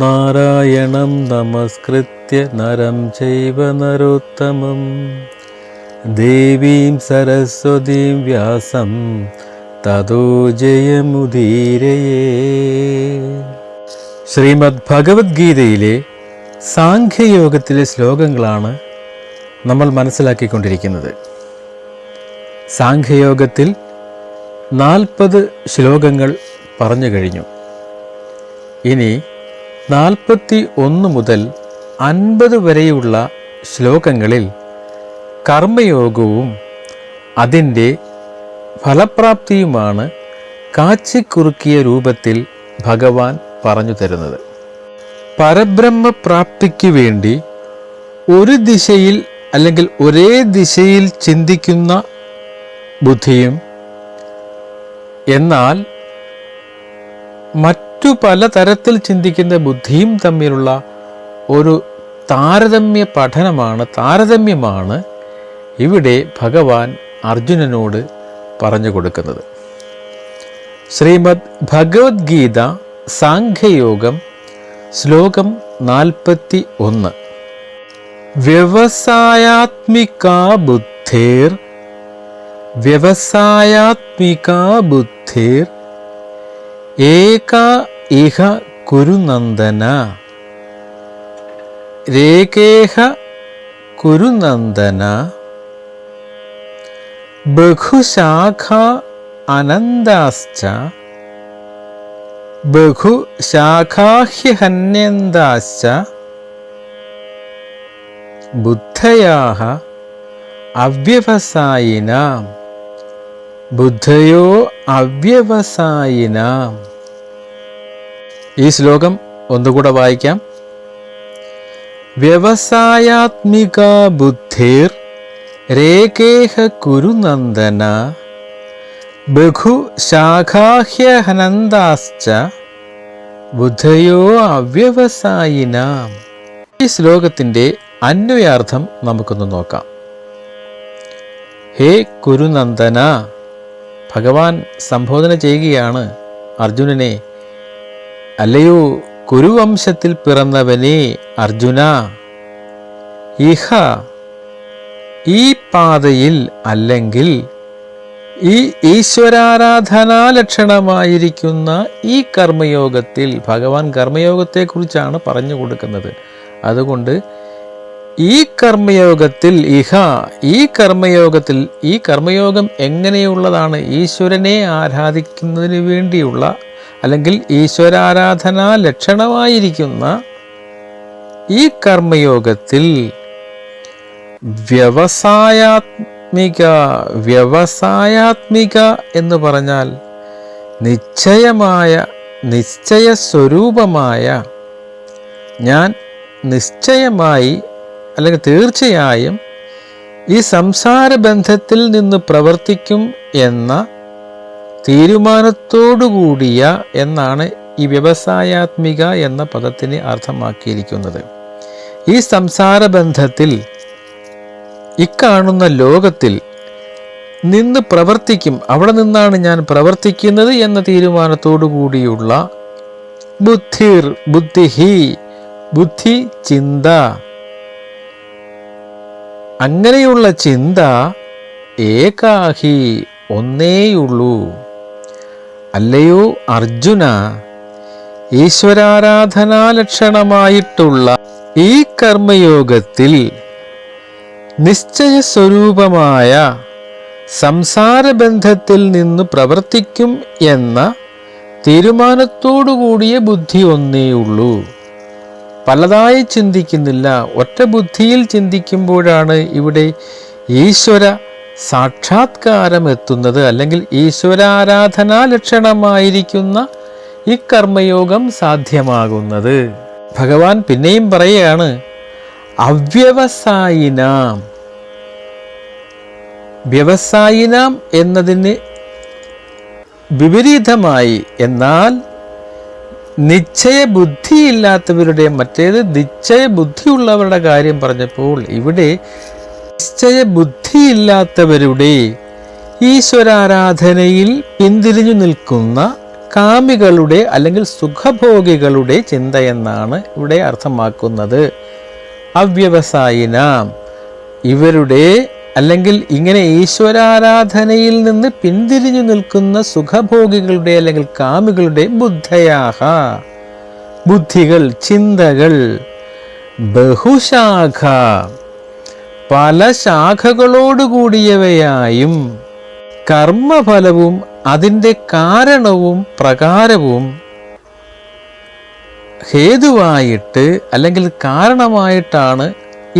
നാരായണം നമസ്കൃത്യ നരം ചൈവ നരോത്തമം ദേവീം സരസ്വതീം വ്യാസം തതോ ജയമുദീരയേ. ശ്രീമദ് ഭഗവത്ഗീതയിലെ സാംഖ്യയോഗത്തിലെ ശ്ലോകങ്ങളാണ് നമ്മൾ മനസ്സിലാക്കിക്കൊണ്ടിരിക്കുന്നത്. സാംഖ്യയോഗത്തിൽ 40 ശ്ലോകങ്ങൾ പറഞ്ഞു കഴിഞ്ഞു. ഇനി 41 മുതൽ 50 വരെയുള്ള ശ്ലോകങ്ങളിൽ കർമ്മയോഗവും അതിൻ്റെ ഫലപ്രാപ്തിയുമാണ് കാച്ചിക്കുറുക്കിയ രൂപത്തിൽ ഭഗവാൻ പറഞ്ഞു തരുന്നത്. പരബ്രഹ്മപ്രാപ്തിക്ക് വേണ്ടി ഒരു ദിശയിൽ അല്ലെങ്കിൽ ഒരേ ദിശയിൽ ചിന്തിക്കുന്ന ബുദ്ധിയും എന്നാൽ മറ്റു പലതരത്തിൽ ചിന്തിക്കുന്ന ബുദ്ധിയും തമ്മിലുള്ള ഒരു താരതമ്യമാണ് ഇവിടെ ഭഗവാൻ അർജുനനോട് പറഞ്ഞു കൊടുക്കുന്നത്. ശ്രീമദ് ഭഗവത്ഗീത സാംഖ്യയോഗം ശ്ലോകം 41. വ്യവസായാത്മികാ ബുദ്ധിർ ഏകാ ഇഹ കുരുനന്ദന രേകേഹ കുരുനന്ദന ബഹുശാഖ അനന്താശ്ച ബഹുശാഖാഹ്യഹന്യന്താശ്ച ബുദ്ധയാഃ അവ്യവസായിനാം ബുദ്ധയോ അവ്യവസായിനാം. ഈ ശ്ലോകം ഒന്നുകൂടെ വായിക്കാം. വ്യവസായാത്മിക ബുദ്ധിർ രേകേഹ കുരുനന്ദന ബഹുശാഖാഹ്യഹനന്താശ്ച ബുദ്ധയോ അവ്യവസായിനാം. ഈ ശ്ലോകത്തിൻ്റെ അന്വയാർത്ഥം നമുക്കൊന്ന് നോക്കാം. ഹേ കുരുനന്ദന, ഭഗവാൻ സംബോധന ചെയ്യുകയാണ് അർജുനനെ. അല്ലയോ കുരുവംശത്തിൽ പിറന്നവനെ അർജുന, ഇഹ ഈ പാതയിൽ അല്ലെങ്കിൽ ഈ ഈശ്വരാരാധനാ ലക്ഷണമായിരിക്കുന്ന ഈ കർമ്മയോഗത്തിൽ, ഭഗവാൻ കർമ്മയോഗത്തെക്കുറിച്ചാണ് പറഞ്ഞു കൊടുക്കുന്നത്. അതുകൊണ്ട് ഈ കർമ്മയോഗത്തിൽ ഈ കർമ്മയോഗം എങ്ങനെയുള്ളതാണ്? ഈശ്വരനെ ആരാധിക്കുന്നതിന് വേണ്ടിയുള്ള അല്ലെങ്കിൽ ഈശ്വരാരാധനാ ലക്ഷണമായിരിക്കുന്ന ഈ കർമ്മയോഗത്തിൽ വ്യവസായാത്മിക എന്ന് പറഞ്ഞാൽ നിശ്ചയസ്വരൂപമായ ഞാൻ നിശ്ചയമായി അല്ലെങ്കിൽ തീർച്ചയായും ഈ സംസാര ബന്ധത്തിൽ നിന്ന് പ്രവർത്തിക്കും എന്ന തീരുമാനത്തോടുകൂടിയ എന്നാണ് ഈ വ്യവസായാത്മിക എന്ന പദത്തിന് അർത്ഥമാക്കിയിരിക്കുന്നത്. ഈ സംസാര ബന്ധത്തിൽ ഇക്കാണുന്ന ലോകത്തിൽ നിന്ന് പ്രവർത്തിക്കും, അവിടെ നിന്നാണ് ഞാൻ പ്രവർത്തിക്കുന്നത് എന്ന തീരുമാനത്തോടു കൂടിയുള്ള ബുദ്ധി ചിന്ത, അങ്ങനെയുള്ള ചിന്ത ഏകാഹി ഒന്നേയുള്ളൂ. അല്ലയോ അർജുന, ഈശ്വരാരാധനാ ലക്ഷണമായിട്ടുള്ള ഈ കർമ്മയോഗത്തിൽ നിശ്ചയസ്വരൂപമായ സംസാരബന്ധത്തിൽ നിന്ന് പ്രവർത്തിക്കും എന്ന തീരുമാനത്തോടുകൂടിയ ബുദ്ധി ഒന്നേയുള്ളൂ. പലതായി ചിന്തിക്കുന്നില്ല, ഒറ്റ ബുദ്ധിയിൽ ചിന്തിക്കുമ്പോഴാണ് ഇവിടെ ഈശ്വര സാക്ഷാത്കാരം എത്തുന്നത്, അല്ലെങ്കിൽ ഈശ്വരാരാധനാ ലക്ഷണമായിരിക്കുന്ന ഈ കർമ്മയോഗം സാധ്യമാകുന്നത്. ഭഗവാൻ പിന്നെയും പറയുകയാണ്, അവ്യവസായിനാം. വ്യവസായിനാം എന്നതിന് വിപരീതമായി, എന്നാൽ നിശ്ചയബുദ്ധിയില്ലാത്തവരുടെ, മറ്റേത് നിശ്ചയബുദ്ധിയുള്ളവരുടെ കാര്യം പറഞ്ഞപ്പോൾ ഇവിടെ നിശ്ചയബുദ്ധിയില്ലാത്തവരുടെ ഈശ്വരാരാധനയിൽ പിന്തിരിഞ്ഞു നിൽക്കുന്ന കാമികളുടെ അല്ലെങ്കിൽ സുഖഭോഗികളുടെ ചിന്തയെന്നാണ് ഇവിടെ അർത്ഥമാക്കുന്നത്. അവ്യവസായിനാം, ഇവരുടെ അല്ലെങ്കിൽ ഇങ്ങനെ ഈശ്വരാരാധനയിൽ നിന്ന് പിന്തിരിഞ്ഞു നിൽക്കുന്ന സുഖഭോഗികളുടെ അല്ലെങ്കിൽ കാമികളുടെ ബുദ്ധയാഹ, ബുദ്ധികൾ, ചിന്തകൾ, ബഹുശാഖ, പല ശാഖകളോടുകൂടിയവയായും കർമ്മഫലവും അതിൻ്റെ കാരണവും പ്രകാരവും ഹേതുവായിട്ട് അല്ലെങ്കിൽ കാരണമായിട്ടാണ്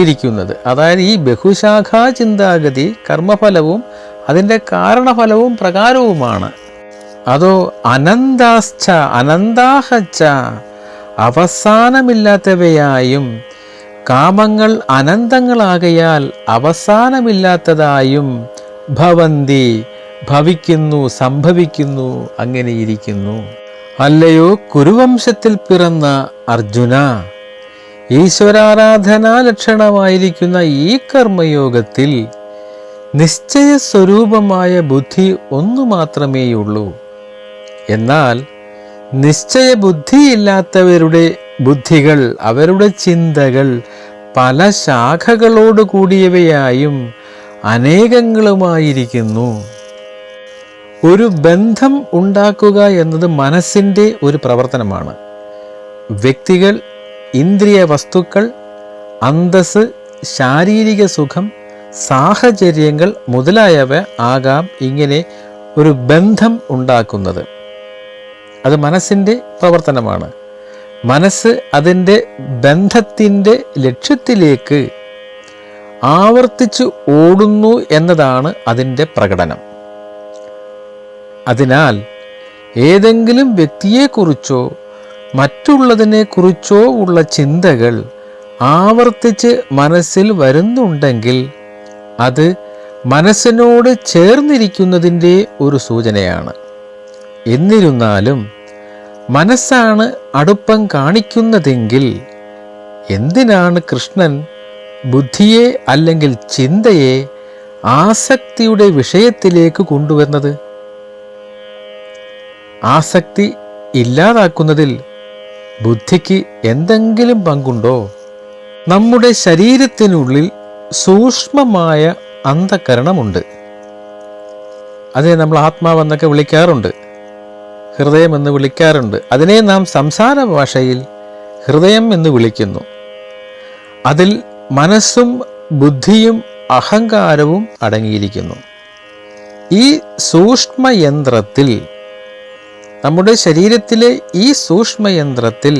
ഇരിക്കുന്നത്. അതായത് ഈ ബഹുശാഖാ ചിന്താഗതി കർമ്മഫലവും അതിൻ്റെ കാരണഫലവും പ്രകാരവുമാണ്. അതോ അനന്താശ്ച, അനന്താഹച്ച, അവസാനമില്ലാത്തവയായും, കാമങ്ങൾ അനന്തങ്ങളാകയാൽ അവസാനമില്ലാത്തതായും ഭവന്തി, ഭവിക്കുന്നു, സംഭവിക്കുന്നു, അങ്ങനെയിരിക്കുന്നു. അല്ലയോ കുരുവംശത്തിൽ പിറന്ന അർജുന, ഈശ്വരാരാധനാ ലക്ഷണമായിരിക്കുന്ന ഈ കർമ്മയോഗത്തിൽ നിശ്ചയസ്വരൂപമായ ബുദ്ധി ഒന്നു മാത്രമേയുള്ളൂ. എന്നാൽ നിശ്ചയബുദ്ധിയില്ലാത്തവരുടെ ബുദ്ധികൾ, അവരുടെ ചിന്തകൾ പല ശാഖകളോട് കൂടിയവയായും അനേകങ്ങളുമായിരിക്കുന്നു. ഒരു ബന്ധം ഉണ്ടാക്കുക എന്നത് മനസ്സിൻ്റെ ഒരു പ്രവർത്തനമാണ്. വ്യക്തികൾ, ഇന്ദ്രിയ വസ്തുക്കൾ, അന്തസ്സ്, ശാരീരിക സുഖം, സാഹചര്യങ്ങൾ മുതലായവ ആകാം ഇങ്ങനെ ഒരു ബന്ധം ഉണ്ടാക്കുന്നത്. അത് മനസ്സിൻ്റെ പ്രവർത്തനമാണ്. മനസ്സ് അതിൻ്റെ ബന്ധത്തിൻ്റെ ലക്ഷ്യത്തിലേക്ക് ആവർത്തിച്ച് ഓടുന്നു എന്നതാണ് അതിൻ്റെ പ്രകടനം. അതിനാൽ ഏതെങ്കിലും വ്യക്തിയെക്കുറിച്ചോ മറ്റുള്ളതിനെക്കുറിച്ചോ ഉള്ള ചിന്തകൾ ആവർത്തിച്ച് മനസ്സിൽ വരുന്നുണ്ടെങ്കിൽ അത് മനസ്സിനോട് ചേർന്നിരിക്കുന്നതിൻ്റെ ഒരു സൂചനയാണ്. എന്നിരുന്നാലും മനസ്സാണ് അടുപ്പം കാണിക്കുന്നതെങ്കിൽ എന്തിനാണ് കൃഷ്ണൻ ബുദ്ധിയെ അല്ലെങ്കിൽ ചിന്തയെ ആസക്തിയുടെ വിഷയത്തിലേക്ക് കൊണ്ടുവന്നത്? ആസക്തി ഇല്ലാതാക്കുന്നതിൽ ബുദ്ധിക്ക് എന്തെങ്കിലും പങ്കുണ്ടോ? നമ്മുടെ ശരീരത്തിനുള്ളിൽ സൂക്ഷ്മമായ അന്ധകരണമുണ്ട്. അതിനെ നമ്മൾ ആത്മാവെന്നൊക്കെ വിളിക്കാറുണ്ട്, ഹൃദയമെന്ന് വിളിക്കാറുണ്ട്. അതിനെ നാം സംസാര ഭാഷയിൽ ഹൃദയം എന്ന് വിളിക്കുന്നു. അതിൽ മനസ്സും ബുദ്ധിയും അഹങ്കാരവും അടങ്ങിയിരിക്കുന്നു. ഈ സൂക്ഷ്മയന്ത്രത്തിൽ, നമ്മുടെ ശരീരത്തിലെ ഈ സൂക്ഷ്മയന്ത്രത്തിൽ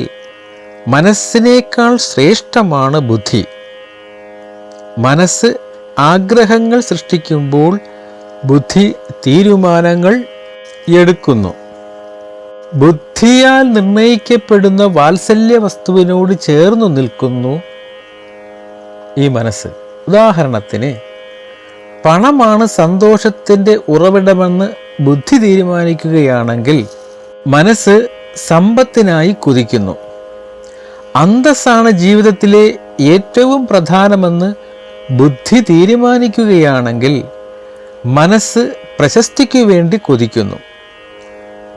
മനസ്സിനേക്കാൾ ശ്രേഷ്ഠമാണ് ബുദ്ധി. മനസ്സ് ആഗ്രഹങ്ങൾ സൃഷ്ടിക്കുമ്പോൾ ബുദ്ധി തീരുമാനങ്ങൾ എടുക്കുന്നു. ബുദ്ധിയാൽ നിർണയിക്കപ്പെടുന്ന വാത്സല്യ വസ്തുവിനോട് ചേർന്നു നിൽക്കുന്നു ഈ മനസ്സ്. ഉദാഹരണത്തിന്, പണമാണ് സന്തോഷത്തിൻ്റെ ഉറവിടമെന്ന് ബുദ്ധി തീരുമാനിക്കുകയാണെങ്കിൽ മനസ്സ് സമ്പത്തിനായി കുതിക്കുന്നു. അന്തസ്സാണ് ജീവിതത്തിലെ ഏറ്റവും പ്രധാനമെന്ന് ബുദ്ധി തീരുമാനിക്കുകയാണെങ്കിൽ മനസ്സ് പ്രശസ്തിക്കു വേണ്ടി കൊതിക്കുന്നു.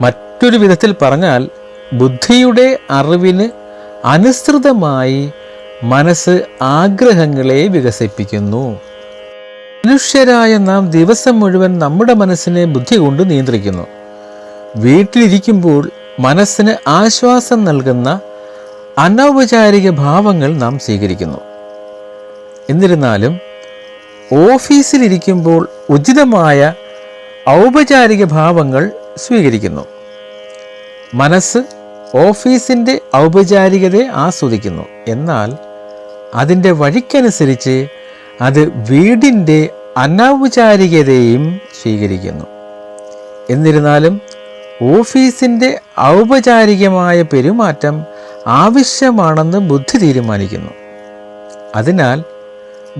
മറ്റൊരു വിധത്തിൽ പറഞ്ഞാൽ, ബുദ്ധിയുടെ അറിവിന് അനുസൃതമായി മനസ്സ് ആഗ്രഹങ്ങളെ വികസിപ്പിക്കുന്നു. മനുഷ്യരായ നാം ദിവസം മുഴുവൻ നമ്മുടെ മനസ്സിനെ ബുദ്ധി കൊണ്ട് നിയന്ത്രിക്കുന്നു. വീട്ടിലിരിക്കുമ്പോൾ മനസ്സിന് ആശ്വാസം നൽകുന്ന അനൗപചാരിക ഭാവങ്ങൾ നാം സ്വീകരിക്കുന്നു. എന്നിരുന്നാലും ഓഫീസിലിരിക്കുമ്പോൾ ഉചിതമായ ഔപചാരിക ഭാവങ്ങൾ സ്വീകരിക്കുന്നു. മനസ്സ് ഓഫീസിൻ്റെ ഔപചാരികതയെ ആസ്വദിക്കുന്നു. എന്നാൽ അതിൻ്റെ വഴിക്കനുസരിച്ച് അത് വീടിൻ്റെ അനൗപചാരികതയും സ്വീകരിക്കുന്നു. എന്നിരുന്നാലും ഓഫീസിൻ്റെ ഔപചാരികമായ പെരുമാറ്റം ആവശ്യമാണെന്ന് ബുദ്ധി തീരുമാനിക്കുന്നു. അതിനാൽ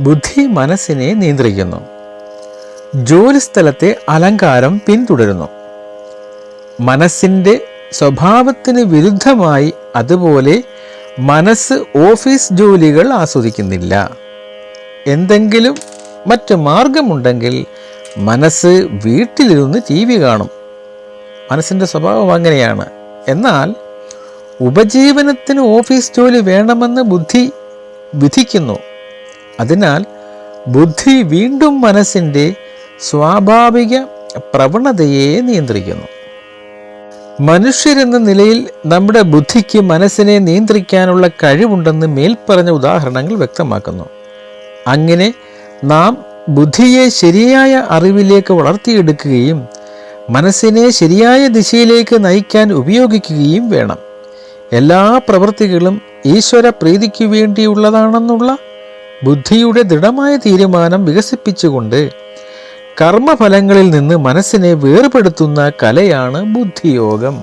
ബുദ്ധി മനസ്സിനെ നിയന്ത്രിക്കുന്നു. ജോലിസ്ഥലത്തെ അലങ്കാരം പിന്തുടരുന്നു. മനസ്സിൻ്റെ സ്വഭാവത്തിന് വിരുദ്ധമായി അതുപോലെ മനസ്സ് ഓഫീസ് ജോലികൾ ആസ്വദിക്കുന്നില്ല. എന്തെങ്കിലും മറ്റു മാർഗമുണ്ടെങ്കിൽ മനസ്സ് വീട്ടിലിരുന്ന് TV കാണും. മനസ്സിൻ്റെ സ്വഭാവം അങ്ങനെയാണ്. എന്നാൽ ഉപജീവനത്തിന് ഓഫീസ് ജോലി വേണമെന്ന് ബുദ്ധി വിധിക്കുന്നു. അതിനാൽ ബുദ്ധി വീണ്ടും മനസ്സിൻ്റെ സ്വാഭാവിക പ്രവണതയെ നിയന്ത്രിക്കുന്നു. മനുഷ്യരെന്ന നിലയിൽ നമ്മുടെ ബുദ്ധിക്ക് മനസ്സിനെ നിയന്ത്രിക്കാനുള്ള കഴിവുണ്ടെന്ന് മേൽപ്പറഞ്ഞ ഉദാഹരണങ്ങൾ വ്യക്തമാക്കുന്നു. അങ്ങനെ നാം ബുദ്ധിയെ ശരിയായ അറിവിലേക്ക് വളർത്തിയെടുക്കുകയും മനസ്സിനെ ശരിയായ ദിശയിലേക്ക് നയിക്കാൻ ഉപയോഗിക്കുകയും വേണം. എല്ലാ പ്രവൃത്തികളും ഈശ്വര പ്രീതിക്ക് വേണ്ടിയുള്ളതാണെന്നുള്ള ബുദ്ധിയുടെ ദൃഢമായ തീരുമാനം വികസിപ്പിച്ചുകൊണ്ട് കർമ്മഫലങ്ങളിൽ നിന്ന് മനസ്സിനെ വേർപെടുത്തുന്ന കലയാണ് ബുദ്ധിയോഗം.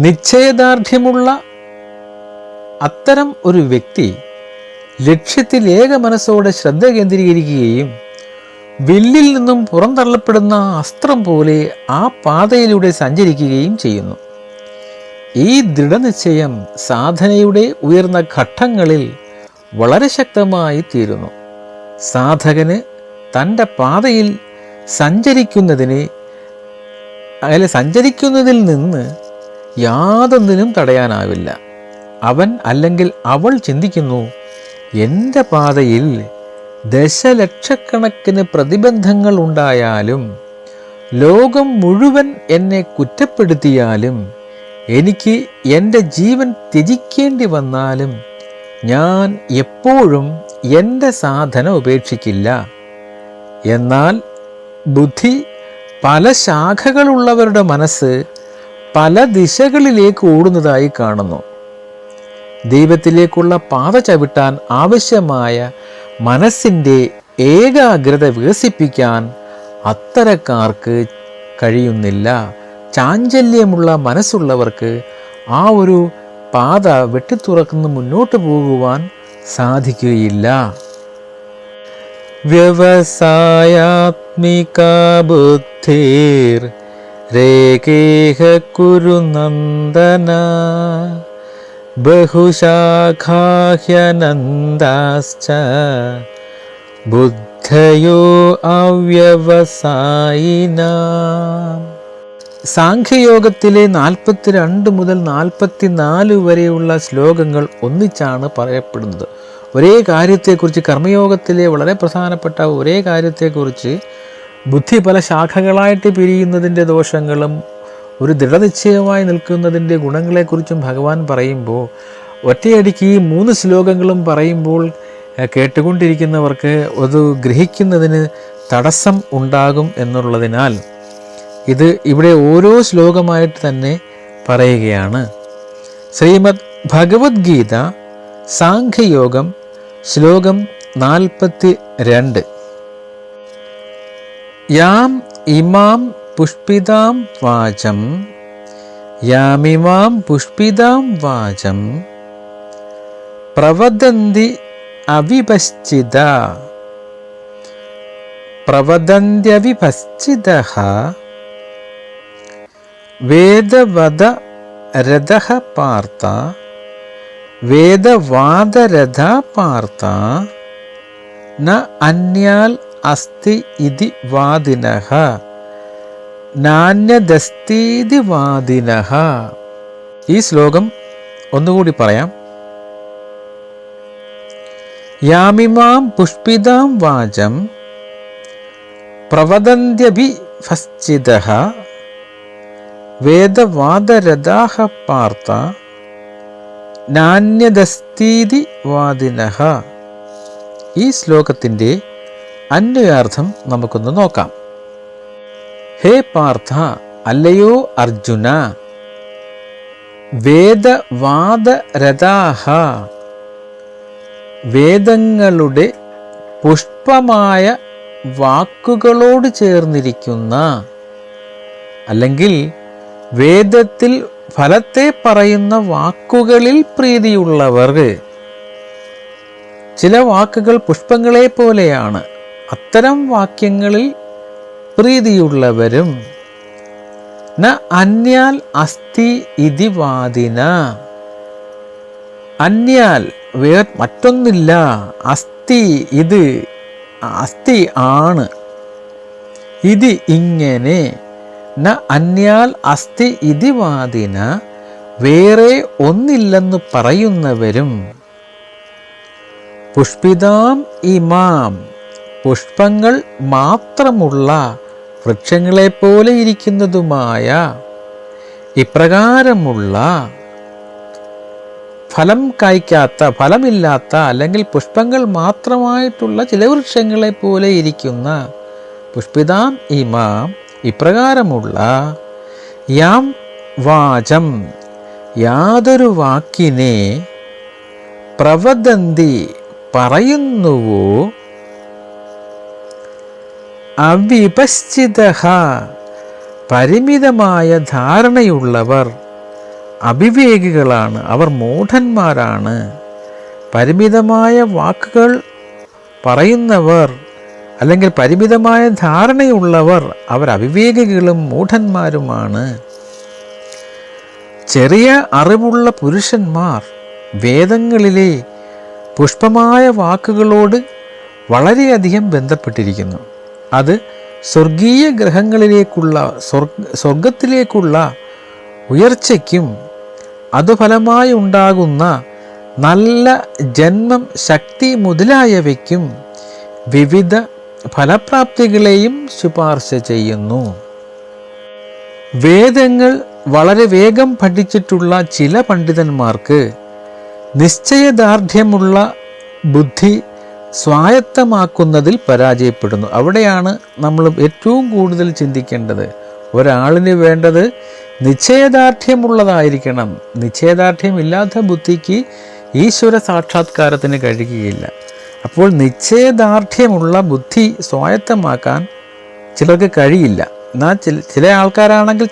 നിശ്ചയദാർഢ്യമുള്ള അത്തരം ഒരു വ്യക്തി ലക്ഷ്യത്തിൽ ഏക മനസ്സോടെ ശ്രദ്ധ കേന്ദ്രീകരിക്കുകയും വില്ലിൽ നിന്നും പുറന്തള്ളപ്പെടുന്ന അസ്ത്രം പോലെ ആ പാതയിലൂടെ സഞ്ചരിക്കുകയും ചെയ്യുന്നു. ഈ ദൃഢനിശ്ചയം സാധനയുടെ ഉയർന്ന ഘട്ടങ്ങളിൽ വളരെ ശക്തമായി തീരുന്നു. സാധകന് തൻ്റെ പാതയിൽ സഞ്ചരിക്കുന്നതിൽ നിന്ന് യാതൊന്നിനും തടയാനാവില്ല. അവൻ അല്ലെങ്കിൽ അവൾ ചിന്തിക്കുന്നു, എൻ്റെ പാതയിൽ ദശലക്ഷക്കണക്കിന് പ്രതിബന്ധങ്ങൾ ഉണ്ടായാലും ലോകം മുഴുവൻ എന്നെ കുറ്റപ്പെടുത്തിയാലും എനിക്ക് എൻ്റെ ജീവൻ ത്യജിക്കേണ്ടി വന്നാലും ഞാൻ എപ്പോഴും എൻ്റെ സാധന ഉപേക്ഷിക്കില്ല. എന്നാൽ ബുദ്ധി പല ശാഖകളുള്ളവരുടെ മനസ്സ് പല ദിശകളിലേക്ക് ഓടുന്നതായി കാണുന്നു. ദൈവത്തിലേക്കുള്ള പാത ചവിട്ടാൻ ആവശ്യമായ മനസ്സിൻ്റെ ഏകാഗ്രത വികസിപ്പിക്കാൻ അത്തരക്കാർക്ക് കഴിയുന്നില്ല. ചാഞ്ചല്യമുള്ള മനസ്സുള്ളവർക്ക് ആ ഒരു പാത വെട്ടിത്തുറന്ന് മുന്നോട്ട് പോകുവാൻ സാധിക്കുകയില്ല. വ്യവസായാത്മിക ബുദ്ധിർ രേഖേഹ കുരുനന്ദന ബഹുശാഖാഹ്യനന്ദാശ്ച ബുദ്ധയോ അവ്യവസായിനാം. സാഖ്യയോഗത്തിലെ 42 മുതൽ 44 വരെയുള്ള ശ്ലോകങ്ങൾ ഒന്നിച്ചാണ് പറയപ്പെടുന്നത്. ഒരേ കാര്യത്തെക്കുറിച്ച്, കർമ്മയോഗത്തിലെ വളരെ പ്രധാനപ്പെട്ട ഒരേ കാര്യത്തെക്കുറിച്ച് ബുദ്ധി പല ശാഖകളായിട്ട് പിരിയുന്നതിൻ്റെ ദോഷങ്ങളും ഒരു ദൃഢനിശ്ചയമായി നിൽക്കുന്നതിൻ്റെ ഗുണങ്ങളെക്കുറിച്ചും ഭഗവാൻ പറയുമ്പോൾ ഒറ്റയടിക്ക് ഈ 3 ശ്ലോകങ്ങളും പറയുമ്പോൾ കേട്ടുകൊണ്ടിരിക്കുന്നവർക്ക് അത് ഗ്രഹിക്കുന്നതിന് തടസ്സം ഉണ്ടാകും എന്നുള്ളതിനാൽ ഇത് ഇവിടെ ഓരോ ശ്ലോകമായിട്ട് തന്നെ പറയുകയാണ്. ശ്രീമദ് ഭഗവത്ഗീത സാഖ്യയോഗം ശ്ലോകം 42. യാം ഇമാം പുഷ്പിതാം വാചം യാമിമാം പുഷ്പിതാം വാചം പ്രവദന്തി പ്രവദന്ത്യവിപശ്ചിതഃ വേദവദ രഥഃ പാർത്ഥ വേദവാദരഥ പാർത്ഥ ന അന്യാൽ അസ്തി ഇതി വാദിനഃ നാന്യദസ്തീതി വാദിനഃ. ഈ ശ്ലോകം ഒന്നുകൂടി പറയാം. യാമിമാം പുഷ്പിതാം വാചം പ്രവദന്ത്യഭിപശ്ചിതഃ വേദവാദരഥാഃ പാർത്ഥ നാന്യദസ്തീതി വാദിനഃ. ഈ ശ്ലോകത്തിൻ്റെ അന്വയാർത്ഥം നമുക്കൊന്ന് നോക്കാം. ഹേ പാർത്ഥ, അല്ലയോ അർജുന, വേദവാദരഥാഃ വേദങ്ങളുടെ പുഷ്പമായ വാക്കുകളോട് ചേർന്നിരിക്കുന്ന, അല്ലെങ്കിൽ വേദത്തിൽ ഫലത്തെ പറയുന്ന വാക്കുകളിൽ പ്രീതിയുള്ളവർ. ചില വാക്കുകൾ പുഷ്പങ്ങളെ പോലെയാണ്. അത്തരം വാക്യങ്ങളിൽ പ്രീതിയുള്ളവരും. ന അന്യാൽ അസ്തി ഇതി വാദിന, അന്യാൽ മറ്റൊന്നില്ല, അസ്തി ഇത്, അസ്തി ആണ്, ഇത് ഇങ്ങനെ, ന അന്യാൽ അസ്തി ഇതി വാദിന, വേറെ ഒന്നില്ലെന്ന് പറയുന്നവരും, പുഷ്പിതാം ഇമാം, പുഷ്പങ്ങൾ മാത്രമുള്ള വൃക്ഷങ്ങളെപ്പോലെ ഇരിക്കുന്നതുമായ ഇപ്രകാരമുള്ള ഫലം കായ്ക്കാത്ത, ഫലമില്ലാത്ത, അല്ലെങ്കിൽ പുഷ്പങ്ങൾ മാത്രമായിട്ടുള്ള ചില വൃക്ഷങ്ങളെ പോലെ ഇരിക്കുന്ന, പുഷ്പിതാം ഇമാം, ഇപ്രകാരമുള്ള യാം വാചം, യാതൊരു വാക്കിനെ പ്രവദന്തി, പറയുന്നുവോ, അവിപശ്ചിതഃ, പരിമിതമായ ധാരണയുള്ളവർ, അവിവേകികളാണ്, അവർ മൂഢന്മാരാണ്. പരിമിതമായ വാക്കുകൾ പറയുന്നവർ അല്ലെങ്കിൽ പരിമിതമായ ധാരണയുള്ളവർ അവർ അവിവേകികളും മൂഢന്മാരുമാണ്. ചെറിയ അറിവുള്ള പുരുഷന്മാർ വേദങ്ങളിലെ പുഷ്പമായ വാക്കുകളോട് വളരെയധികം ബന്ധപ്പെട്ടിരിക്കുന്നു. അത് സ്വർഗീയ ഗ്രഹങ്ങളിലേക്കുള്ള, സ്വർഗത്തിലേക്കുള്ള ഉയർച്ചയ്ക്കും അതുഫലമായി ഉണ്ടാകുന്ന നല്ല ജന്മം, ശക്തി മുതലായവയ്ക്കും വിവിധ ഫലപ്രാപ്തികളെയും ശുപാർശ ചെയ്യുന്നു. വേദങ്ങൾ വളരെ വേഗം പഠിച്ചിട്ടുള്ള ചില പണ്ഡിതന്മാർക്ക് നിശ്ചയദാർഢ്യമുള്ള ബുദ്ധി സ്വായത്തമാക്കുന്നതിൽ പരാജയപ്പെടുന്നു. അവിടെയാണ് നമ്മൾ ഏറ്റവും കൂടുതൽ ചിന്തിക്കേണ്ടത്. ഒരാളിന് വേണ്ടത് നിശ്ചയദാർഢ്യമുള്ളതായിരിക്കണം. നിശ്ചയദാർഢ്യമില്ലാത്ത ബുദ്ധിക്ക് ഈശ്വര സാക്ഷാത്കാരത്തിന് കഴിയുകയില്ല. അപ്പോൾ നിശ്ചയദാർഢ്യമുള്ള ബുദ്ധി സ്വായത്തമാക്കാൻ ചിലർക്ക് കഴിയില്ല. എന്നാൽ ചില ആൾക്കാരാണെങ്കിൽ,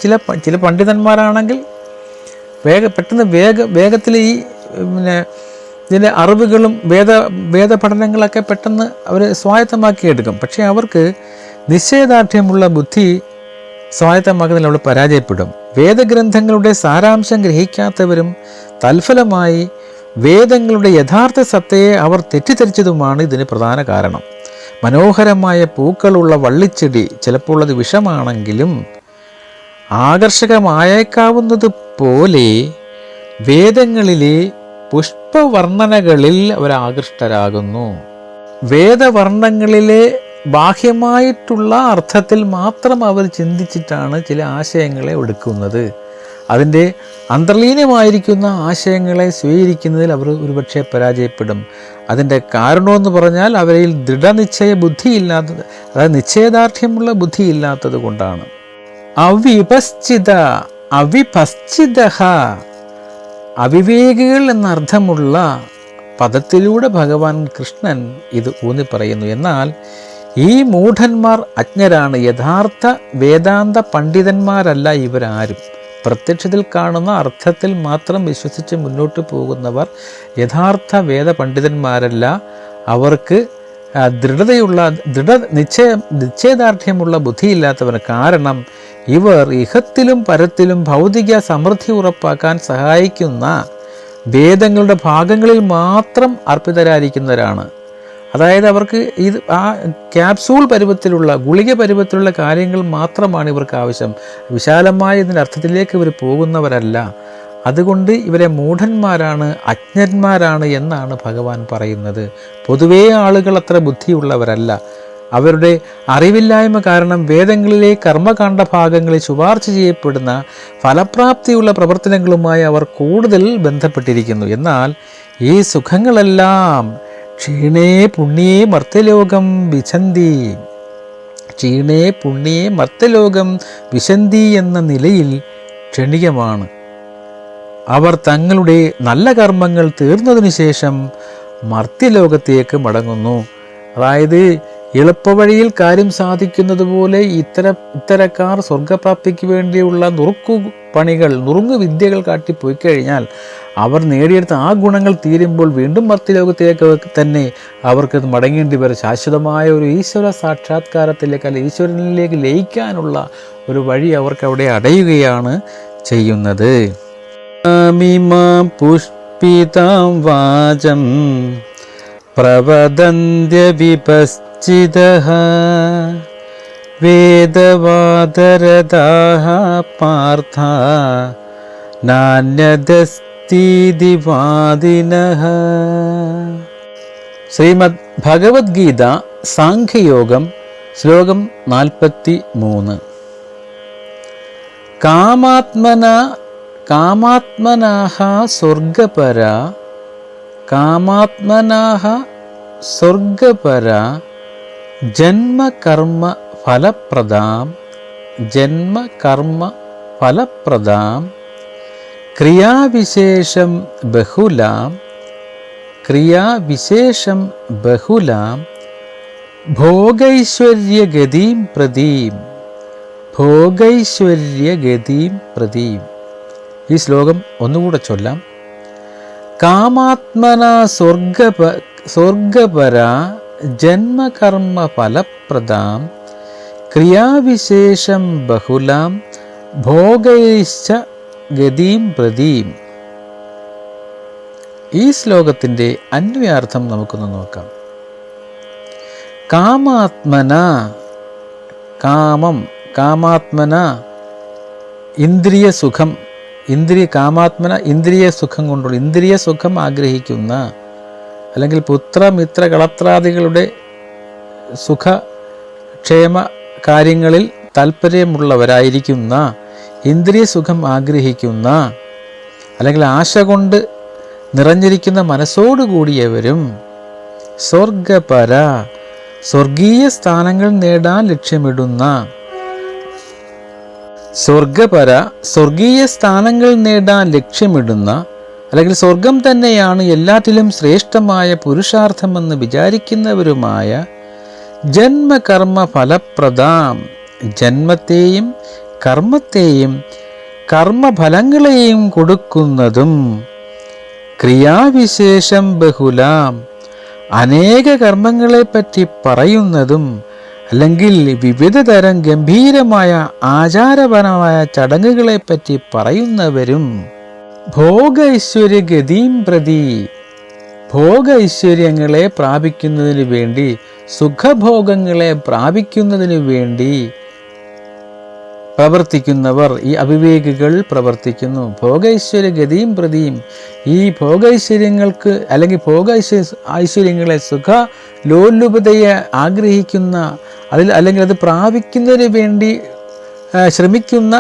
ചില പണ്ഡിതന്മാരാണെങ്കിൽ പെട്ടെന്ന് വേഗത്തിൽ ഈ ഇതിൻ്റെ അറിവുകളും വേദപഠനങ്ങളൊക്കെ പെട്ടെന്ന് അവർ സ്വായത്തമാക്കിയെടുക്കും. പക്ഷേ അവർക്ക് നിശ്ചയദാർഢ്യമുള്ള ബുദ്ധി സ്വായത്തമാക്കുന്നതിൽ അവർ പരാജയപ്പെടും. വേദഗ്രന്ഥങ്ങളുടെ സാരാംശം ഗ്രഹിക്കാത്തവരും തൽഫലമായി വേദങ്ങളുടെ യഥാർത്ഥ സത്തയെ അവർ തെറ്റിദ്ധരിച്ചതുമാണ് ഇതിന് പ്രധാന കാരണം. മനോഹരമായ പൂക്കളുള്ള വള്ളിച്ചെടി ചിലപ്പോൾ അത് വിഷമാണെങ്കിലും ആകർഷകമായേക്കാവുന്നത് പോലെ വേദങ്ങളിലെ പുഷ്പവർണ്ണനകളിൽ അവർ ആകൃഷ്ടരാകുന്നു. വേദവർണ്ണങ്ങളിലെ ബാഹ്യമായിട്ടുള്ള അർത്ഥത്തിൽ മാത്രം അവർ ചിന്തിച്ചിട്ടാണ് ചില ആശയങ്ങളെ എടുക്കുന്നത്. അതിൻ്റെ അന്തർലീനമായിരിക്കുന്ന ആശയങ്ങളെ സ്വീകരിക്കുന്നതിൽ അവർ ഒരുപക്ഷെ പരാജയപ്പെടും. അതിൻ്റെ കാരണമെന്ന് പറഞ്ഞാൽ അവരിൽ ദൃഢനിശ്ചയ ബുദ്ധിയില്ലാത്തത്, അതായത് നിശ്ചയദാർഢ്യമുള്ള ബുദ്ധിയില്ലാത്തത് കൊണ്ടാണ്. അവിപശ്ചിതഃ, അവിവേകികൾ എന്നർത്ഥമുള്ള പദത്തിലൂടെ ഭഗവാൻ കൃഷ്ണൻ ഇത് ഊന്നി പറയുന്നു. എന്നാൽ ഈ മൂഢന്മാർ അജ്ഞരാണ്. യഥാർത്ഥ വേദാന്ത പണ്ഡിതന്മാരല്ല ഇവരാരും. പ്രത്യക്ഷത്തിൽ കാണുന്ന അർത്ഥത്തിൽ മാത്രം വിശ്വസിച്ച് മുന്നോട്ട് പോകുന്നവർ യഥാർത്ഥ വേദ പണ്ഡിതന്മാരല്ല. അവർക്ക് നിശ്ചയദാർഢ്യമുള്ള ബുദ്ധിയില്ലാത്തവർ. കാരണം ഇവർ ഇഹത്തിലും പരത്തിലും ഭൗതിക സമൃദ്ധി ഉറപ്പാക്കാൻ സഹായിക്കുന്ന വേദങ്ങളുടെ ഭാഗങ്ങളിൽ മാത്രം അർപ്പിതരായിരിക്കുന്നവരാണ്. അതായത് അവർക്ക് ഇത് ആ ക്യാപ്സൂൾ പരുവത്തിലുള്ള, ഗുളിക പരുവത്തിലുള്ള കാര്യങ്ങൾ മാത്രമാണ് ഇവർക്ക് ആവശ്യം. വിശാലമായ ഇതിൻ്റെ അർത്ഥത്തിലേക്ക് ഇവർ പോകുന്നവരല്ല. അതുകൊണ്ട് ഇവരെ മൂഢന്മാരാണ്, അജ്ഞന്മാരാണ് എന്നാണ് ഭഗവാൻ പറയുന്നത്. പൊതുവേ ആളുകൾ അത്ര ബുദ്ധിയുള്ളവരല്ല. അവരുടെ അറിവില്ലായ്മ കാരണം വേദങ്ങളിലെ കർമ്മകാണ്ഡ ഭാഗങ്ങളിൽ ശുപാർശ ചെയ്യപ്പെടുന്ന ഫലപ്രാപ്തിയുള്ള പ്രവർത്തനങ്ങളുമായി അവർ കൂടുതൽ ബന്ധപ്പെട്ടിരിക്കുന്നു. എന്നാൽ ഈ സുഖങ്ങളെല്ലാം ക്ഷീണേ പുണ്യേ മർത്യലോകം വിശന്തി, ക്ഷീണേ പുണ്യേ മർത്യലോകം വിശന്തി എന്ന നിലയിൽ ക്ഷണികമാണ്. അവർ തങ്ങളുടെ നല്ല കർമ്മങ്ങൾ തീർന്നതിനു ശേഷം മർത്യലോകത്തേക്ക് മടങ്ങുന്നു. അതായത് എളുപ്പവഴിയിൽ കാര്യം സാധിക്കുന്നത് പോലെ ഇത്തരക്കാർ സ്വർഗപ്രാപ്തിക്ക് വേണ്ടിയുള്ള നുറുങ്ങു വിദ്യകൾ കാട്ടിപ്പോയി കഴിഞ്ഞാൽ അവർ നേടിയെടുത്ത ആ ഗുണങ്ങൾ തീരുമ്പോൾ വീണ്ടും മർത്യലോകത്തേക്ക് തന്നെ അവർക്ക് മടങ്ങേണ്ടി വരും. ശാശ്വതമായ ഒരു ഈശ്വര സാക്ഷാത്കാരത്തിലേക്ക്, അല്ല ഈശ്വരനിലേക്ക് ലയിക്കാനുള്ള ഒരു വഴി അവർക്ക് അവിടെ അടയുകയാണ് ചെയ്യുന്നത്. പുഷ്പിതാം വാചം പ്രവദന്ത്യ വിപശ്ചിതഃ വേദവാദരതാഃ പാർത്ഥ നാന്യദസ്തീതി വാദിനഃ. ശ്രീമദ് ഭഗവത്ഗീത സാംഖ്യയോഗം ശ്ലോകം 43. കാമാത്മനാഃ സ്വർഗപരാ ജന്മകർമ്മ ഫലപ്രദാം ക്രിയാവിശേഷം ബഹുലാം ഭോഗൈശ്വര്യഗതിം പ്രദീം. ഈ ശ്ലോകം ഒന്നുകൂടെ ചൊല്ലാം. കാമാത്മനാ സ്വർഗപരാ ജന്മകർമ്മ ഫലപ്രദാം ക്രിയാവിശേഷം ബഹുലാം ഭോഗൈശ്ച ഗതിം പ്രദീം. ഈ ശ്ലോകത്തിൻ്റെ അന്വയാർത്ഥം നമുക്കൊന്ന് നോക്കാം. കാമാത്മന ഇന്ദ്രിയ സുഖം കൊണ്ടുള്ള ഇന്ദ്രിയ സുഖം ആഗ്രഹിക്കുന്ന, അല്ലെങ്കിൽ പുത്രമിത്ര കളത്രാദികളുടെ സുഖക്ഷേമ കാര്യങ്ങളിൽ താല്പര്യമുള്ളവരായിരിക്കുന്ന, ഇന്ദ്രിയ സുഖം ആഗ്രഹിക്കുന്ന, അല്ലെങ്കിൽ ആശ കൊണ്ട് നിറഞ്ഞിരിക്കുന്ന മനസ്സോടുകൂടിയവരും സ്വർഗപര സ്വർഗീയ സ്ഥാനങ്ങൾ നേടാൻ ലക്ഷ്യമിടുന്ന, അല്ലെങ്കിൽ സ്വർഗം തന്നെയാണ് എല്ലാറ്റിലും ശ്രേഷ്ഠമായ പുരുഷാർത്ഥമെന്ന് വിചാരിക്കുന്നവരുമായ ജന്മകർമ്മ ഫലപ്രദാം, ജന്മത്തെയും കർമ്മത്തെയും കർമ്മഫലങ്ങളെയും കൊടുക്കുന്നതും, ക്രിയാവിശേഷം ബഹുലാം അനേക കർമ്മങ്ങളെപ്പറ്റി പറയുന്നതും, അല്ലെങ്കിൽ വിവിധ തരം ഗംഭീരമായ ആചാരപരമായ ചടങ്ങുകളെപ്പറ്റി പറയുന്നവരും, ഭോഗൈശ്വര്യഗതിം പ്രതി ഭോഗൈശ്വര്യങ്ങളെ പ്രാപിക്കുന്നതിന് വേണ്ടി, സുഖഭോഗങ്ങളെ പ്രാപിക്കുന്നതിന് വേണ്ടി പ്രവർത്തിക്കുന്നവർ, ഈ അവിവേകികൾ പ്രവർത്തിക്കുന്നു. ഭോഗൈശ്വര്യഗതിം പ്രതിയും, ഈ ഭോഗൈശ്വര്യങ്ങൾക്ക് അല്ലെങ്കിൽ ഐശ്വര്യങ്ങളെ സുഖ ലോലുപതയെ ആഗ്രഹിക്കുന്ന, അല്ലെങ്കിൽ അത് പ്രാപിക്കുന്നതിന് വേണ്ടി ശ്രമിക്കുന്ന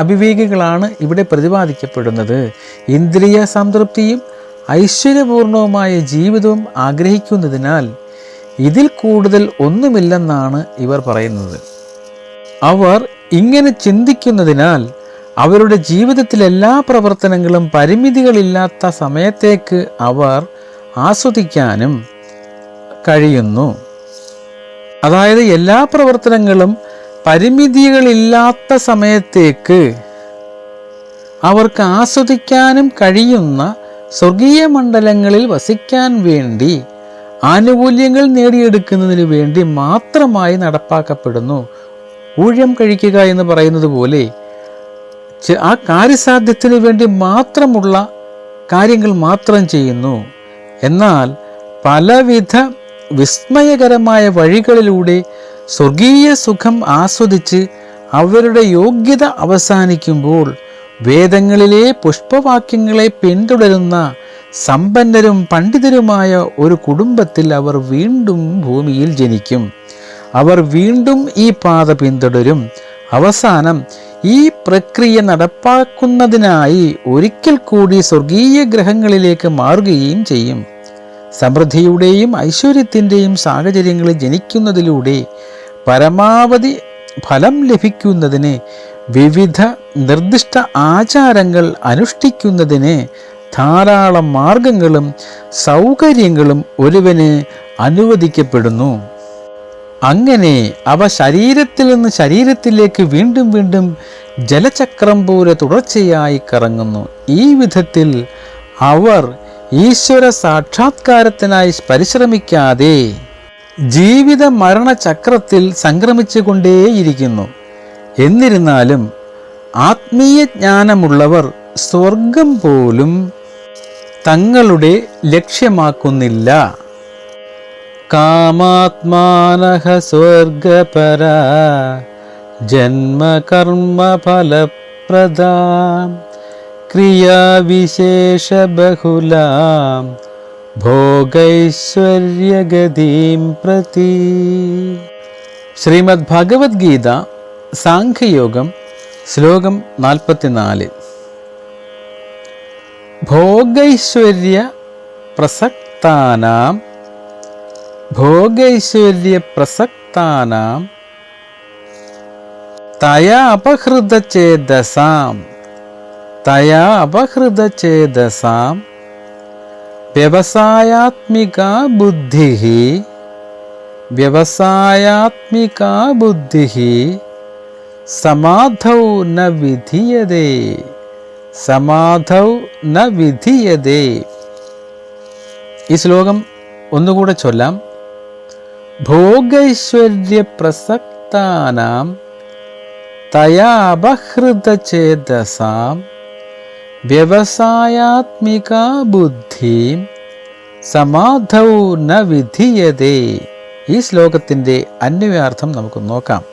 അവിവേകികളാണ് ഇവിടെ പ്രതിപാദിക്കപ്പെടുന്നത്. ഇന്ദ്രിയ സംതൃപ്തിയും ഐശ്വര്യപൂർണവുമായ ജീവിതവും ആഗ്രഹിക്കുന്നതിനാൽ ഇതിൽ കൂടുതൽ ഒന്നുമില്ലെന്നാണ് ഇവർ പറയുന്നത്. അവർ ഇങ്ങനെ ചിന്തിക്കുന്നതിനാൽ അവരുടെ ജീവിതത്തിലെ എല്ലാ പ്രവർത്തനങ്ങളും പരിമിതികളില്ലാത്ത സമയത്തേക്ക് അവർ ആസ്വദിക്കാനും കഴിയുന്നു. അതായത് എല്ലാ പ്രവർത്തനങ്ങളും പരിമിതികളില്ലാത്ത സമയത്തേക്ക് അവർക്ക് ആസ്വദിക്കാനും കഴിയുന്ന സ്വർഗീയ മണ്ഡലങ്ങളിൽ വസിക്കാൻ വേണ്ടി, ആനുകൂല്യങ്ങൾ നേടിയെടുക്കുന്നതിന് വേണ്ടി മാത്രമായി നടപ്പാക്കപ്പെടുന്നു. ഊഴം കഴിക്കുക എന്ന് പറയുന്നത് പോലെ ആ കാര്യസാധ്യത്തിന് വേണ്ടി മാത്രമുള്ള കാര്യങ്ങൾ മാത്രം ചെയ്യുന്നു. എന്നാൽ പലവിധ വിസ്മയകരമായ വഴികളിലൂടെ സ്വർഗീയ സുഖം ആസ്വദിച്ച് അവരുടെ യോഗ്യത അവസാനിക്കുമ്പോൾ വേദങ്ങളിലെ പുഷ്പവാക്യങ്ങളെ പിന്തുടരുന്ന സമ്പന്നരും പണ്ഡിതരുമായ ഒരു കുടുംബത്തിൽ അവർ വീണ്ടും ഭൂമിയിൽ ജനിക്കും. അവർ വീണ്ടും ഈ പാത പിന്തുടരും. അവസാനം ഈ പ്രക്രിയ നടപ്പാക്കുന്നതിനായി ഒരിക്കൽ കൂടി സ്വർഗീയ ഗ്രഹങ്ങളിലേക്ക് മാറുകയും ചെയ്യും. സമൃദ്ധിയുടെയും ഐശ്വര്യത്തിൻ്റെയും സാഹചര്യങ്ങളിൽ ജനിക്കുന്നതിലൂടെ പരമാവധി ഫലം ലഭിക്കുന്നതിന്, വിവിധ നിർദ്ദിഷ്ട ആചാരങ്ങൾ അനുഷ്ഠിക്കുന്നതിന് ധാരാളം മാർഗങ്ങളും സൗകര്യങ്ങളും ഒരുവന് അനുവദിക്കപ്പെടുന്നു. അങ്ങനെ അവ ശരീരത്തിൽ നിന്ന് ശരീരത്തിലേക്ക് വീണ്ടും വീണ്ടും ജലചക്രം പോലെ തുടർച്ചയായി കറങ്ങുന്നു. ഈ വിധത്തിൽ അവർ ഈശ്വര സാക്ഷാത്കാരത്തിനായി പരിശ്രമിക്കാതെ ജീവിത മരണചക്രത്തിൽ സംക്രമിച്ചു കൊണ്ടേയിരിക്കുന്നു. എന്നിരുന്നാലും ആത്മീയ ജ്ഞാനമുള്ളവർ സ്വർഗം പോലും തങ്ങളുടെ ലക്ഷ്യമാക്കുന്നില്ല. കാമാത്മാനഃ സ്വർഗപരാ ജന്മകർമ്മഫലപ്രദാം ക്രിയാവിശേഷബഹുലാം ഭോഗൈശ്വര്യഗതിം പ്രതി. ശ്രീമദ് ഭഗവത്ഗീത സാംഖ്യയോഗം ശ്ലോകം 44. ഭോഗൈശ്വര്യ പ്രസക്താനാം തയാ അപഹൃതചേതസാം വ്യവസായാത്മികാ ബുദ്ധിഃ സമാധൗ ന വിധീയതേ. ഈ ശ്ലോകം ഒന്നുകൂടെ ചൊല്ലാം. ഭോഗൈശ്വര്യ പ്രസക്താനാം തയാ അപഹൃതചേതസാം വ്യവസായാത്മികാ ബുദ്ധിം സമാധൗ ന വിധീയതേ. ഈ ശ്ലോകത്തിൻ്റെ അന്വയാർത്ഥം നമുക്ക് നോക്കാം.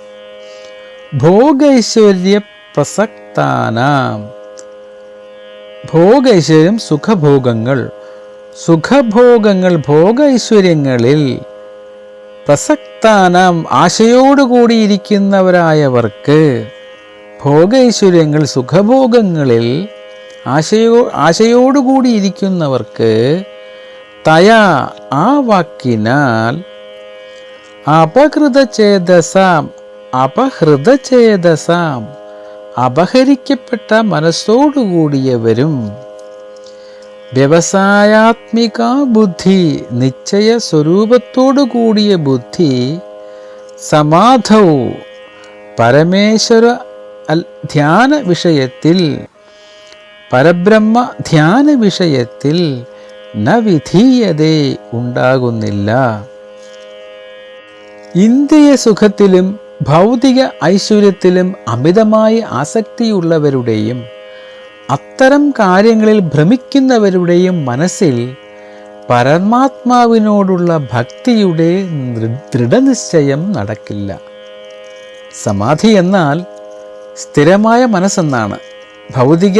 ഭോഗൈശ്വര്യ പ്രസക്താനാം, ഭോഗൈശ്വര്യം സുഖഭോഗങ്ങൾ ഭോഗൈശ്വര്യങ്ങളിൽ പ്രസക്താനാം ആശയോടുകൂടിയിരിക്കുന്നവരായവർക്ക്, ഭോഗൈശ്വര്യങ്ങൾ സുഖഭോഗങ്ങളിൽ ആശയോടുകൂടിയിരിക്കുന്നവർക്ക് തയാ ആ വാക്കിനാൽ അപഹൃതചേതസാം അപഹരിക്കപ്പെട്ട മനസ്സോടുകൂടിയവരും വ്യവസായാത്മിക ബുദ്ധി നിശ്ചയ സ്വരൂപത്തോടു കൂടിയ ബുദ്ധി സമാധൗ പരമേശ്വര ധ്യാന വിഷയത്തിൽ പരബ്രഹ്മ ധ്യാന വിഷയത്തിൽ ന വിധീയതേ ഉണ്ടാകുന്നില്ല. ഇന്ദ്രിയ സുഖത്തിലും ഭൗതിക ഐശ്വര്യത്തിലും അമിതമായി ആസക്തിയുള്ളവരുടെയും അത്തരം കാര്യങ്ങളിൽ ഭ്രമിക്കുന്നവരുടെയും മനസ്സിൽ പരമാത്മാവിനോടുള്ള ഭക്തിയുടെ ദൃഢനിശ്ചയം നടക്കില്ല. സമാധി എന്നാൽ സ്ഥിരമായ മനസ്സെന്നാണ്. ഭൗതിക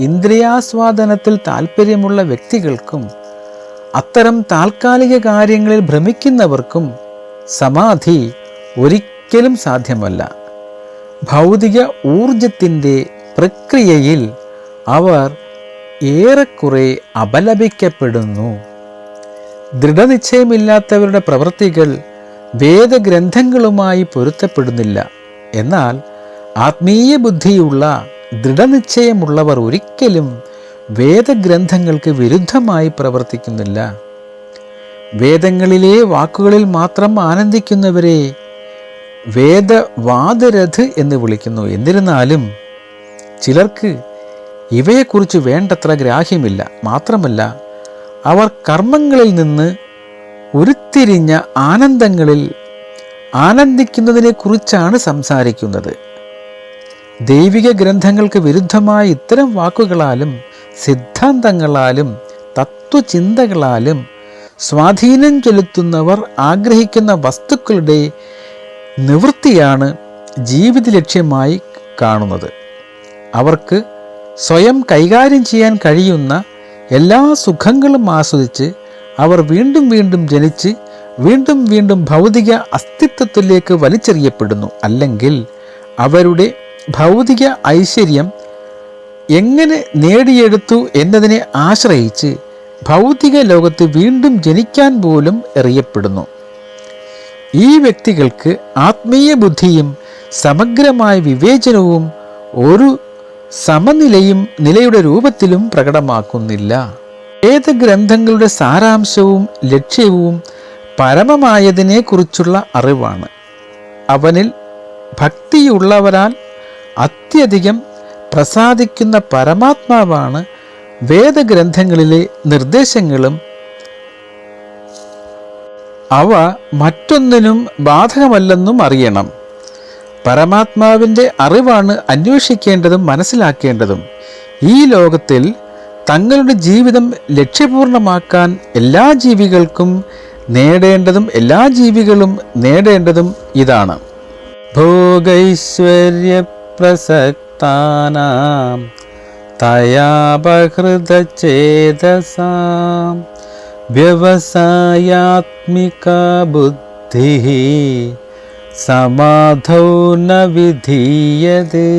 ഇന്ദ്രിയാസ്വാദനത്തിൽ താല്പര്യമുള്ള വ്യക്തികൾക്കും അത്തരം താൽക്കാലിക കാര്യങ്ങളിൽ ഭ്രമിക്കുന്നവർക്കും സമാധി ഒരിക്കലും സാധ്യമല്ല. ഭൗതിക ഊർജത്തിൻ്റെ പ്രക്രിയയിൽ അവർ ഏറെക്കുറെ അപലപിക്കപ്പെടുന്നു. ദൃഢനിശ്ചയമില്ലാത്തവരുടെ പ്രവൃത്തികൾ വേദഗ്രന്ഥങ്ങളുമായി പൊരുത്തപ്പെടുന്നില്ല. എന്നാൽ ആത്മീയ ബുദ്ധിയുള്ള ദൃഢനിശ്ചയമുള്ളവർ ഒരിക്കലും വേദഗ്രന്ഥങ്ങൾക്ക് വിരുദ്ധമായി പ്രവർത്തിക്കുന്നില്ല. വേദങ്ങളിലെ വാക്കുകളിൽ മാത്രം ആനന്ദിക്കുന്നവരെ വേദവാദരഥ് എന്ന് വിളിക്കുന്നു. എന്നിരുന്നാലും ചിലർക്ക് ഇവയെക്കുറിച്ച് വേണ്ടത്ര ഗ്രാഹ്യമില്ല. മാത്രമല്ല, അവർ കർമ്മങ്ങളിൽ നിന്ന് ഉരുത്തിരിഞ്ഞ ആനന്ദങ്ങളിൽ ആനന്ദിക്കുന്നതിനെക്കുറിച്ചാണ് സംസാരിക്കുന്നത്. ദൈവിക ഗ്രന്ഥങ്ങൾക്ക് വിരുദ്ധമായ ഇത്തരം വാക്കുകളാലും സിദ്ധാന്തങ്ങളാലും തത്വചിന്തകളാലും സ്വാധീനം ചെലുത്തുന്നവർ ആഗ്രഹിക്കുന്ന വസ്തുക്കളുടെ നിവൃത്തിയാണ് ജീവിത ലക്ഷ്യമായി കാണുന്നത്. അവർക്ക് സ്വയം കൈകാര്യം ചെയ്യാൻ കഴിയുന്ന എല്ലാ സുഖങ്ങളും ആസ്വദിച്ച് അവർ വീണ്ടും വീണ്ടും ജനിച്ച് വീണ്ടും വീണ്ടും ഭൗതിക അസ്തിത്വത്തിലേക്ക് വലിച്ചെറിയപ്പെടുന്നു. അല്ലെങ്കിൽ അവരുടെ ഭൗതിക ഐശ്വര്യം എങ്ങനെ നേടിയെടുത്തു എന്നതിനെ ആശ്രയിച്ച് ഭൗതിക ലോകത്ത് വീണ്ടും ജനിക്കാൻ പോലും എറിയപ്പെടുന്നു. ഈ വ്യക്തികൾക്ക് ആത്മീയ ബുദ്ധിയും സമഗ്രമായ വിവേചനവും ഒരു സമനിലയും നിലയുടെ രൂപത്തിലും പ്രകടമാക്കുന്നില്ല. വേദഗ്രന്ഥങ്ങളുടെ സാരാംശവും ലക്ഷ്യവും പരമമായതിനെക്കുറിച്ചുള്ള അറിവാണ്. അവനിൽ ഭക്തിയുള്ളവരാൽ അത്യധികം പ്രസാദിക്കുന്ന പരമാത്മാവാണ് വേദഗ്രന്ഥങ്ങളിലെ നിർദ്ദേശങ്ങളും അവ മറ്റൊന്നിനും ബാധകമല്ലെന്നും അറിയണം. പരമാത്മാവിൻ്റെ അറിവാണ് അന്വേഷിക്കേണ്ടതും മനസ്സിലാക്കേണ്ടതും. ഈ ലോകത്തിൽ തങ്ങളുടെ ജീവിതം ലക്ഷ്യപൂർണ്ണമാക്കാൻ എല്ലാ ജീവികൾക്കും നേടേണ്ടതും എല്ലാ ജീവികളും നേടേണ്ടതും ഇതാണ്. ഭോഗൈശ്വര്യ പ്രസക്താനാം തയാപഹൃതചേതസാം വ്യവസായാത്മിക ബുദ്ധി സമാധൗ ന വിധീയതേ.